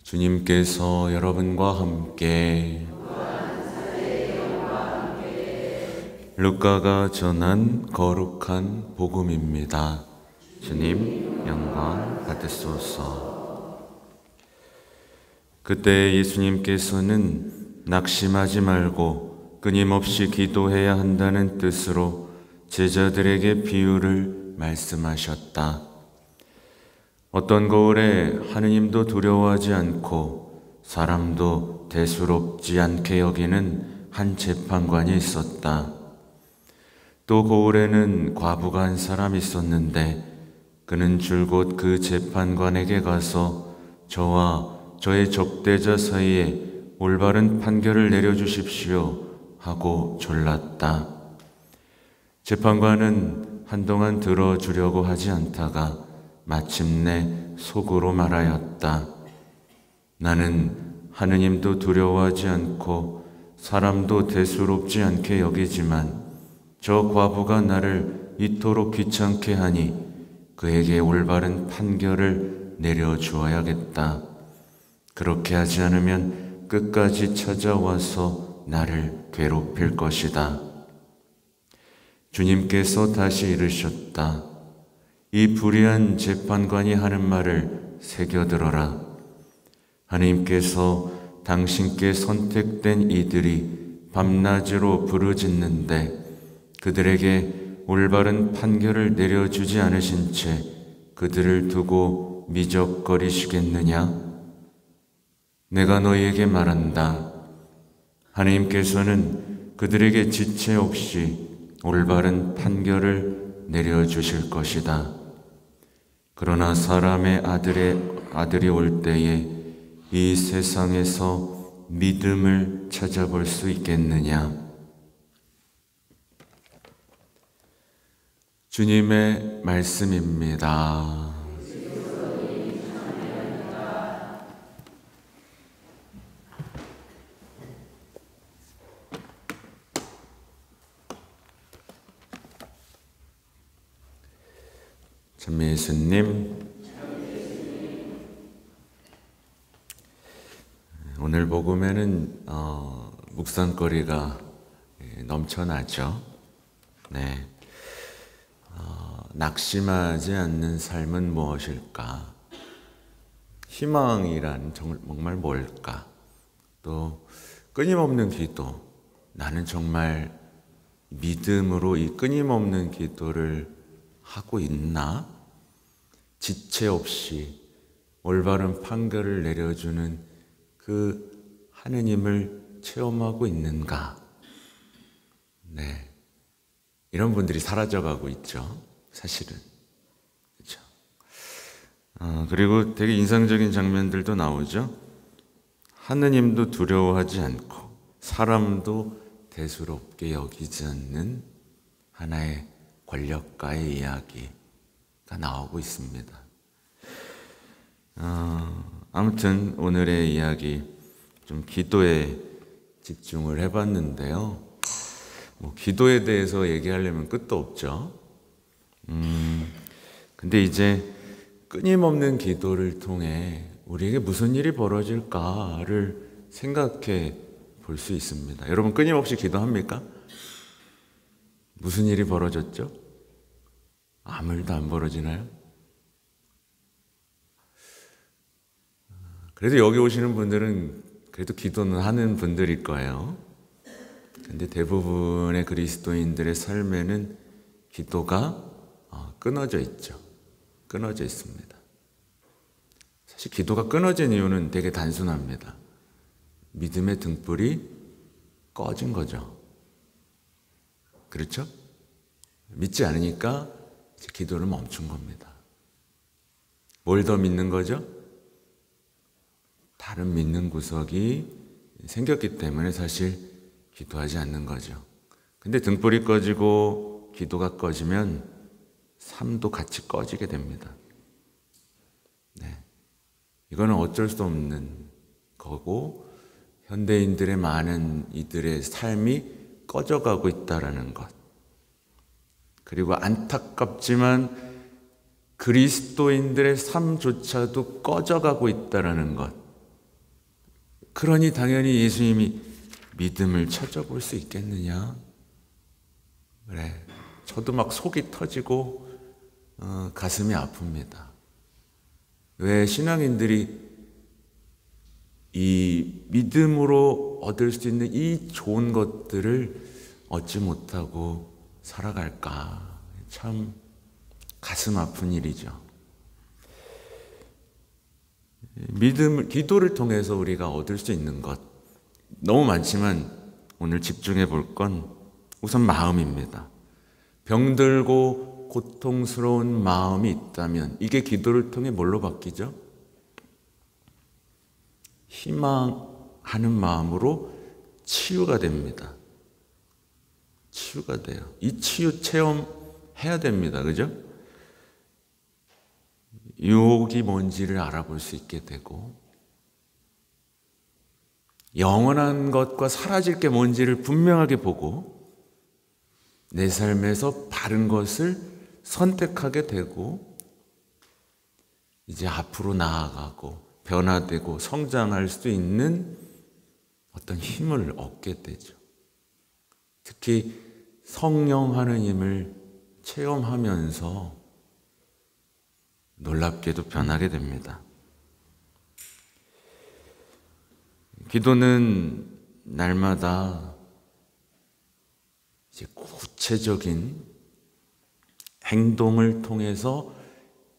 주님께서 여러분과 함께 루카가 전한 거룩한 복음입니다. 주님 영광 받으소서. 그때 예수님께서는 낙심하지 말고 끊임없이 기도해야 한다는 뜻으로 제자들에게 비유를 말씀하셨다. 어떤 거울에 하느님도 두려워하지 않고 사람도 대수롭지 않게 여기는 한 재판관이 있었다. 또 거울에는 과부가 한 사람이 있었는데 그는 줄곧 그 재판관에게 가서 저와 저의 적대자 사이에 올바른 판결을 내려주십시오 하고 졸랐다. 재판관은 한동안 들어주려고 하지 않다가 마침내 속으로 말하였다. 나는 하느님도 두려워하지 않고 사람도 대수롭지 않게 여기지만 저 과부가 나를 이토록 귀찮게 하니 그에게 올바른 판결을 내려주어야겠다. 그렇게 하지 않으면 끝까지 찾아와서 나를 괴롭힐 것이다. 주님께서 다시 이르셨다. 이 불의한 재판관이 하는 말을 새겨들어라. 하나님께서 당신께 선택된 이들이 밤낮으로 부르짖는데 그들에게 올바른 판결을 내려주지 않으신 채 그들을 두고 미적거리시겠느냐? 내가 너희에게 말한다. 하나님께서는 그들에게 지체 없이 올바른 판결을 내려주실 것이다. 그러나 사람의 아들이 올 때에 이 세상에서 믿음을 찾아볼 수 있겠느냐? 주님의 말씀입니다. 참미 예수님, 오늘 복음에는 묵상거리가 넘쳐나죠. 네. 낙심하지 않는 삶은 무엇일까? 희망이란 정말 뭘까? 또 끊임없는 기도, 나는 정말 믿음으로 이 끊임없는 기도를 하고 있나? 지체 없이 올바른 판결을 내려주는 그 하느님을 체험하고 있는가? 네. 이런 분들이 사라져가고 있죠. 사실은. 그렇죠. 그리고 되게 인상적인 장면들도 나오죠. 하느님도 두려워하지 않고 사람도 대수롭게 여기지 않는 하나의 권력가의 이야기가 나오고 있습니다. 아무튼 오늘의 이야기 좀 기도에 집중을 해봤는데요. 기도에 대해서 얘기하려면 끝도 없죠. 근데 이제 끊임없는 기도를 통해 우리에게 무슨 일이 벌어질까를 생각해 볼 수 있습니다. 여러분 끊임없이 기도합니까? 무슨 일이 벌어졌죠? 아무 일도 안 벌어지나요? 그래도 여기 오시는 분들은 그래도 기도는 하는 분들일 거예요. 근데 대부분의 그리스도인들의 삶에는 기도가 끊어져 있죠. 끊어져 있습니다. 사실 기도가 끊어진 이유는 되게 단순합니다. 믿음의 등불이 꺼진 거죠. 그렇죠? 믿지 않으니까 이제 기도를 멈춘 겁니다. 뭘 더 믿는 거죠? 다른 믿는 구석이 생겼기 때문에 사실 기도하지 않는 거죠. 근데 등불이 꺼지고 기도가 꺼지면 삶도 같이 꺼지게 됩니다. 네. 이거는 어쩔 수 없는 거고 현대인들의 많은 이들의 삶이 꺼져가고 있다는 것. 그리고 안타깝지만 그리스도인들의 삶조차도 꺼져가고 있다는 것. 그러니 당연히 예수님이 믿음을 찾아볼 수 있겠느냐? 그래, 저도 막 속이 터지고 가슴이 아픕니다. 왜 신앙인들이 이 믿음으로 얻을 수 있는 이 좋은 것들을 얻지 못하고 살아갈까? 참 가슴 아픈 일이죠. 기도를 통해서 우리가 얻을 수 있는 것 너무 많지만 오늘 집중해 볼 건 우선 마음입니다. 병들고 고통스러운 마음이 있다면 이게 기도를 통해 뭘로 바뀌죠? 희망하는 마음으로 치유가 됩니다. 치유가 돼요. 이 치유 체험해야 됩니다. 그죠? 유혹이 뭔지를 알아볼 수 있게 되고 영원한 것과 사라질 게 뭔지를 분명하게 보고 내 삶에서 바른 것을 선택하게 되고 이제 앞으로 나아가고 변화되고 성장할 수 있는 어떤 힘을 얻게 되죠. 특히 성령 하느님을 체험하면서 놀랍게도 변하게 됩니다. 기도는 날마다 이제 구체적인 행동을 통해서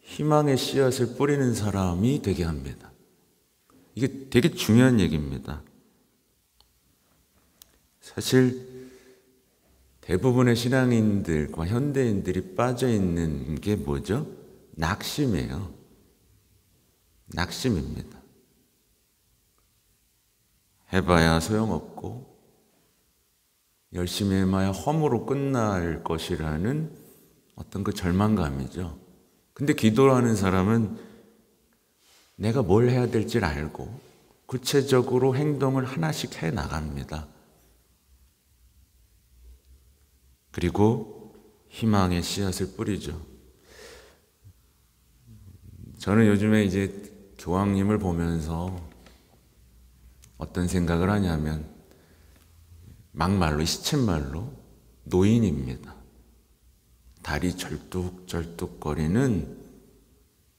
희망의 씨앗을 뿌리는 사람이 되게 합니다. 이게 되게 중요한 얘기입니다. 사실 대부분의 신앙인들과 현대인들이 빠져 있는 게 뭐죠? 낙심이에요. 낙심입니다. 해봐야 소용없고 열심히 해봐야 험으로 끝날 것이라는 어떤 그 절망감이죠. 근데 기도하는 사람은 내가 뭘 해야 될지 알고 구체적으로 행동을 하나씩 해 나갑니다. 그리고 희망의 씨앗을 뿌리죠. 저는 요즘에 이제 교황님을 보면서 어떤 생각을 하냐면 막말로 시쳇말로 노인입니다. 다리 절뚝절뚝거리는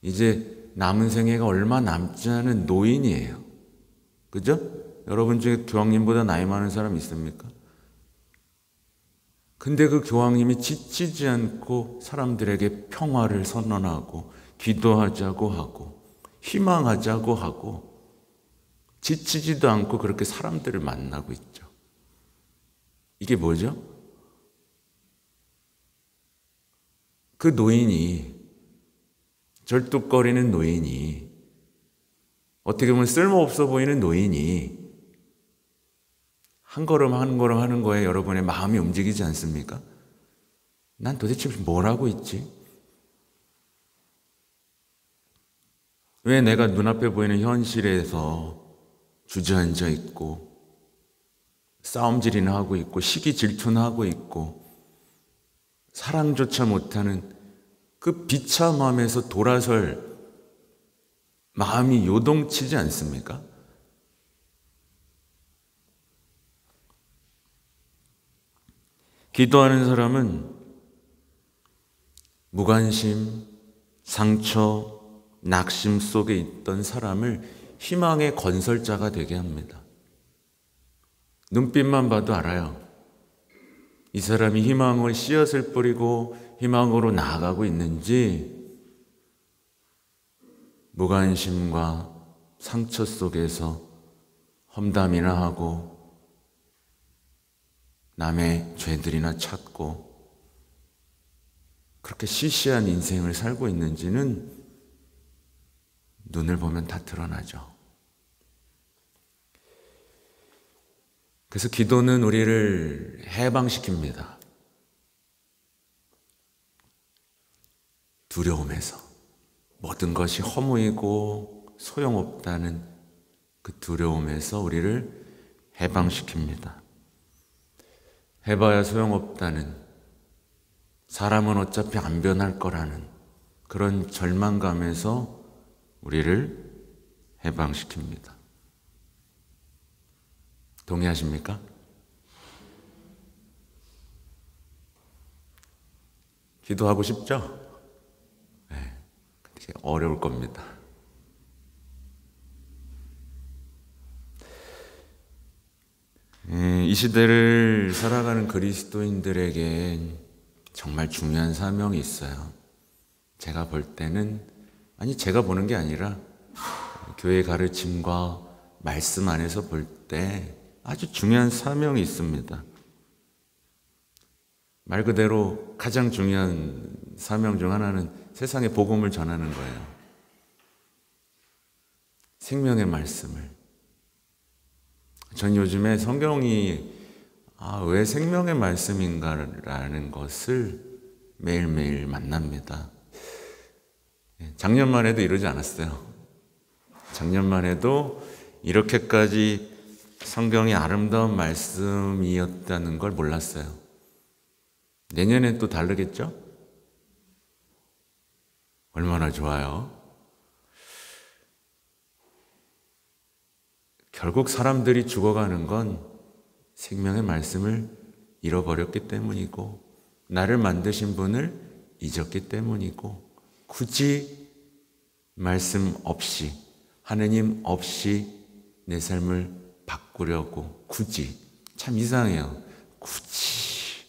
이제 남은 생애가 얼마 남지 않은 노인이에요. 그죠? 여러분 중에 교황님보다 나이 많은 사람 있습니까? 근데 그 교황님이 지치지 않고 사람들에게 평화를 선언하고 기도하자고 하고 희망하자고 하고 지치지도 않고 그렇게 사람들을 만나고 있죠. 이게 뭐죠? 그 노인이, 절뚝거리는 노인이, 어떻게 보면 쓸모없어 보이는 노인이 한 걸음 한 걸음 하는 거에 여러분의 마음이 움직이지 않습니까? 난 도대체 뭘 하고 있지? 왜 내가 눈앞에 보이는 현실에서 주저앉아 있고 싸움질이나 하고 있고 시기 질투나 하고 있고 사랑조차 못하는 그 비참함에서 돌아설 마음이 요동치지 않습니까? 기도하는 사람은 무관심, 상처, 낙심 속에 있던 사람을 희망의 건설자가 되게 합니다. 눈빛만 봐도 알아요. 이 사람이 희망의 씨앗을 뿌리고 희망으로 나아가고 있는지 무관심과 상처 속에서 험담이나 하고 남의 죄들이나 찾고 그렇게 시시한 인생을 살고 있는지는 눈을 보면 다 드러나죠. 그래서 기도는 우리를 해방시킵니다. 두려움에서 모든 것이 허무이고 소용없다는 그 두려움에서 우리를 해방시킵니다. 해봐야 소용없다는, 사람은 어차피 안 변할 거라는 그런 절망감에서 우리를 해방시킵니다. 동의하십니까? 기도하고 싶죠? 네, 되게 어려울 겁니다. 이 시대를 살아가는 그리스도인들에겐 정말 중요한 사명이 있어요. 제가 볼 때는, 제가 보는 게 아니라 교회의 가르침과 말씀 안에서 볼 때 아주 중요한 사명이 있습니다. 말 그대로 가장 중요한 사명 중 하나는 세상에 복음을 전하는 거예요. 생명의 말씀을. 전 요즘에 성경이 왜 생명의 말씀인가라는 것을 매일매일 만납니다. 작년만 해도 이러지 않았어요. 작년만 해도 이렇게까지 성경이 아름다운 말씀이었다는 걸 몰랐어요. 내년엔 또 다르겠죠? 얼마나 좋아요. 결국 사람들이 죽어가는 건 생명의 말씀을 잃어버렸기 때문이고, 나를 만드신 분을 잊었기 때문이고, 굳이 말씀 없이, 하느님 없이 내 삶을 바꾸려고 굳이, 참 이상해요. 굳이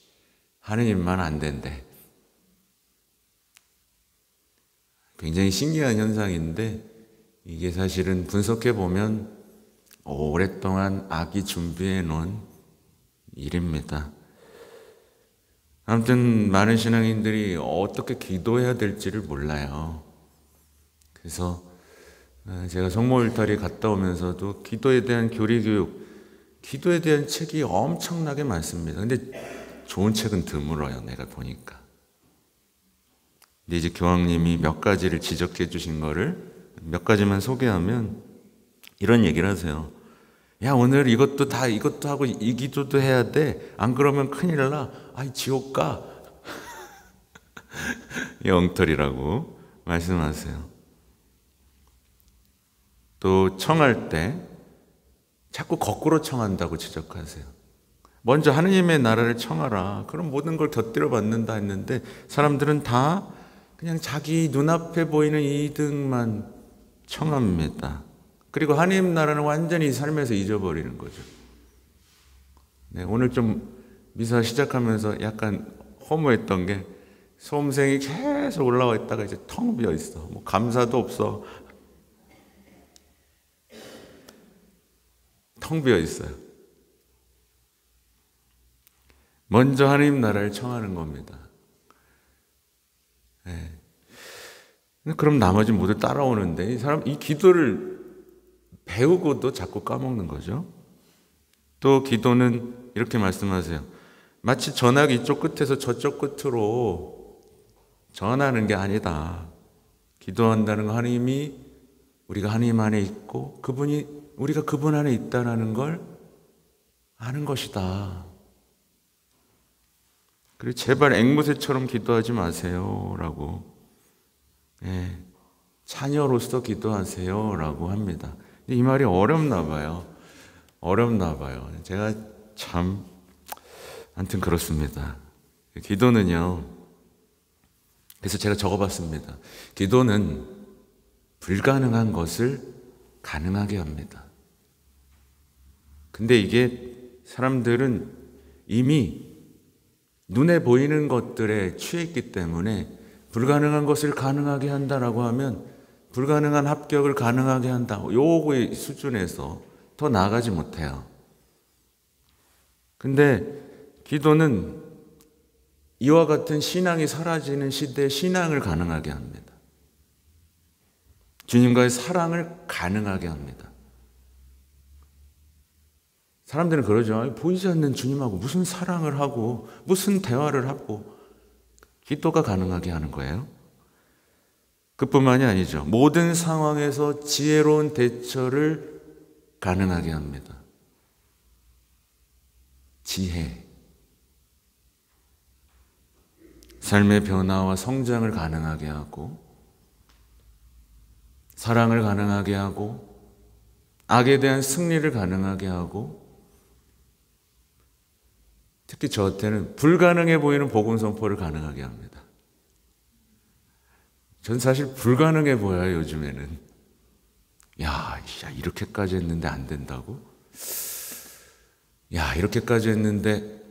하느님만 안 된대. 굉장히 신기한 현상인데, 이게 사실은 분석해 보면 오랫동안 악이 준비해 놓은 일입니다. 아무튼 많은 신앙인들이 어떻게 기도해야 될지를 몰라요. 그래서 제가 성모일탈에 갔다 오면서도 기도에 대한 교리교육, 기도에 대한 책이 엄청나게 많습니다. 근데 좋은 책은 드물어요, 내가 보니까. 근데 이제 교황님이 몇 가지를 지적해 주신 거를 몇 가지만 소개하면 이런 얘기를 하세요. 야, 오늘 이것도 하고 이 기도도 해야 돼. 안 그러면 큰일 나. 지옥 가. 이 엉터리라고 말씀하세요. 또 청할 때 자꾸 거꾸로 청한다고 지적하세요. 먼저 하느님의 나라를 청하라. 그럼 모든 걸 곁들여 받는다 했는데 사람들은 다 그냥 자기 눈앞에 보이는 이득만 청합니다. 그리고 하느님 나라는 완전히 삶에서 잊어버리는 거죠. 네, 오늘 좀 미사 시작하면서 약간 허무했던 게 수험생이 계속 올라와 있다가 이제 텅 비어 있어. 뭐 감사도 없어. 텅 비어 있어요. 먼저 하느님 나라를 청하는 겁니다. 네. 그럼 나머지 모두 따라오는데 이 기도를 배우고도 자꾸 까먹는 거죠. 또 기도는 이렇게 말씀하세요. 마치 전화기 이쪽 끝에서 저쪽 끝으로 전하는 게 아니다. 기도한다는 거 하나님이 우리가 하나님 안에 있고 우리가 그분 안에 있다는 걸 아는 것이다. 그리고 제발 앵무새처럼 기도하지 마세요 라고, 자녀로서 기도하세요 라고 합니다. 이 말이 어렵나 봐요. 제가 참 아무튼 그렇습니다. 기도는요, 그래서 제가 적어봤습니다. 기도는 불가능한 것을 가능하게 합니다. 근데 이게 사람들은 이미 눈에 보이는 것들에 취했기 때문에 불가능한 것을 가능하게 한다라고 하면 불가능한 합격을 가능하게 한다. 요거의 수준에서 더 나아가지 못해요. 근데 기도는 이와 같은 신앙이 사라지는 시대에 신앙을 가능하게 합니다. 주님과의 사랑을 가능하게 합니다. 사람들은 그러죠. 보이지 않는 주님하고 무슨 사랑을 하고 무슨 대화를 하고, 기도가 가능하게 하는 거예요. 그뿐만이 아니죠. 모든 상황에서 지혜로운 대처를 가능하게 합니다. 지혜. 삶의 변화와 성장을 가능하게 하고, 사랑을 가능하게 하고, 악에 대한 승리를 가능하게 하고, 특히 저한테는 불가능해 보이는 복음 선포를 가능하게 합니다. 전 사실 불가능해 보여요, 요즘에는. 야, 이렇게까지 했는데 안 된다고? 야, 이렇게까지 했는데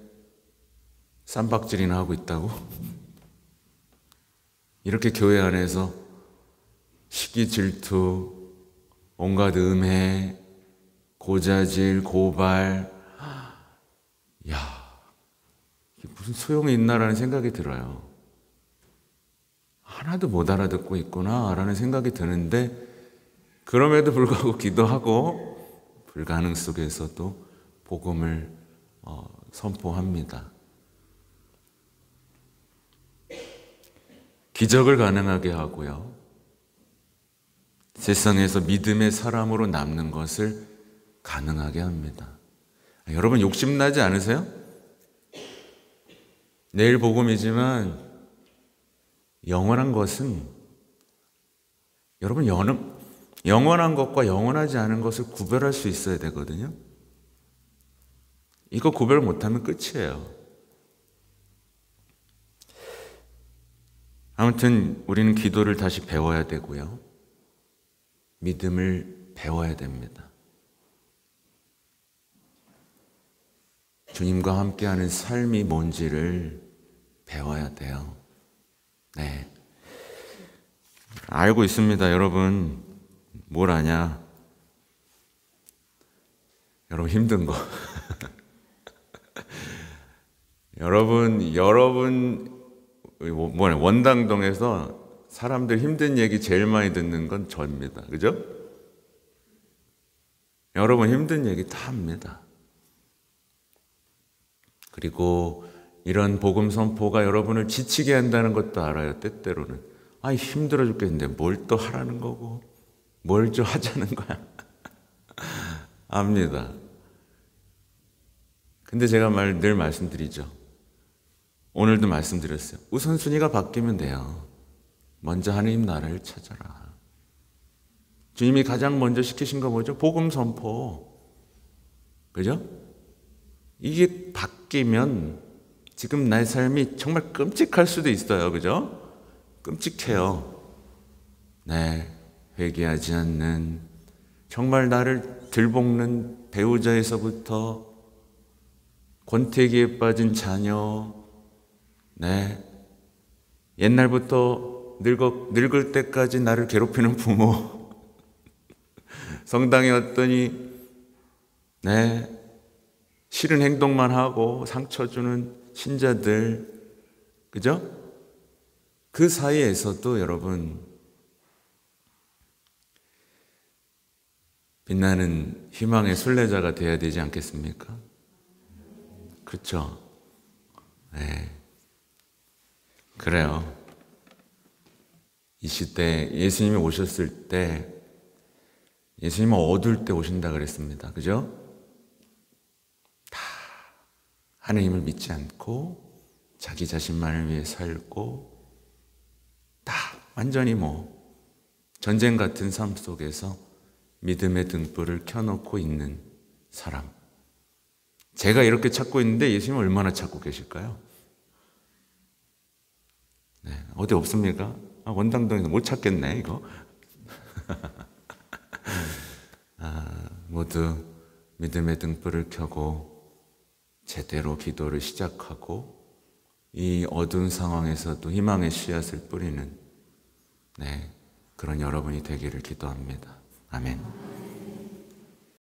쌈박질이나 하고 있다고? 이렇게 교회 안에서 시기 질투, 온갖 음해, 고자질, 고발, 야, 이게 무슨 소용이 있나라는 생각이 들어요. 하나도 못 알아듣고 있구나라는 생각이 드는데, 그럼에도 불구하고 기도하고 불가능 속에서도 복음을 선포합니다. 기적을 가능하게 하고요. 세상에서 믿음의 사람으로 남는 것을 가능하게 합니다. 여러분 욕심나지 않으세요? 내일 복음이지만 영원한 것은, 여러분 영원한 것과 영원하지 않은 것을 구별할 수 있어야 되거든요. 이거 구별 못하면 끝이에요. 아무튼 우리는 기도를 다시 배워야 되고요. 믿음을 배워야 됩니다. 주님과 함께하는 삶이 뭔지를 배워야 돼요. 네. 알고 있습니다. 여러분, 뭘 아냐? 여러분 힘든 거. 여러분 원당동에서 사람들 힘든 얘기 제일 많이 듣는 건 저입니다. 그죠? 여러분 힘든 얘기 다 합니다. 그리고 이런 복음 선포가 여러분을 지치게 한다는 것도 알아요. 때때로는. 힘들어 죽겠는데 뭘 또 하라는 거고 뭘 좀 하자는 거야. 압니다. 근데 제가 늘 말씀드리죠. 오늘도 말씀드렸어요. 우선순위가 바뀌면 돼요. 먼저 하느님 나라를 찾아라. 주님이 가장 먼저 시키신 거 뭐죠? 복음 선포. 그죠? 이게 바뀌면 지금 나의 삶이 정말 끔찍할 수도 있어요. 그죠? 끔찍해요. 네, 회개하지 않는, 정말 나를 들볶는 배우자에서부터 권태기에 빠진 자녀, 네, 옛날부터 늙을 때까지 나를 괴롭히는 부모, 성당에 왔더니 네, 싫은 행동만 하고 상처 주는 신자들, 그죠? 그 사이에서도 여러분 빛나는 희망의 순례자가 되어야 되지 않겠습니까? 그렇죠? 네. 그래요. 이 시대 예수님이 오셨을 때, 예수님은 어두울 때 오신다 그랬습니다. 그죠? 다 하나님을 믿지 않고 자기 자신만을 위해 살고 다 완전히 전쟁 같은 삶 속에서 믿음의 등불을 켜놓고 있는 사람. 제가 이렇게 찾고 있는데 예수님은 얼마나 찾고 계실까요? 네, 어디 없습니까? 원당동에서 못 찾겠네 이거. 모두 믿음의 등불을 켜고 제대로 기도를 시작하고 이 어두운 상황에서도 희망의 씨앗을 뿌리는 그런 여러분이 되기를 기도합니다. 아멘.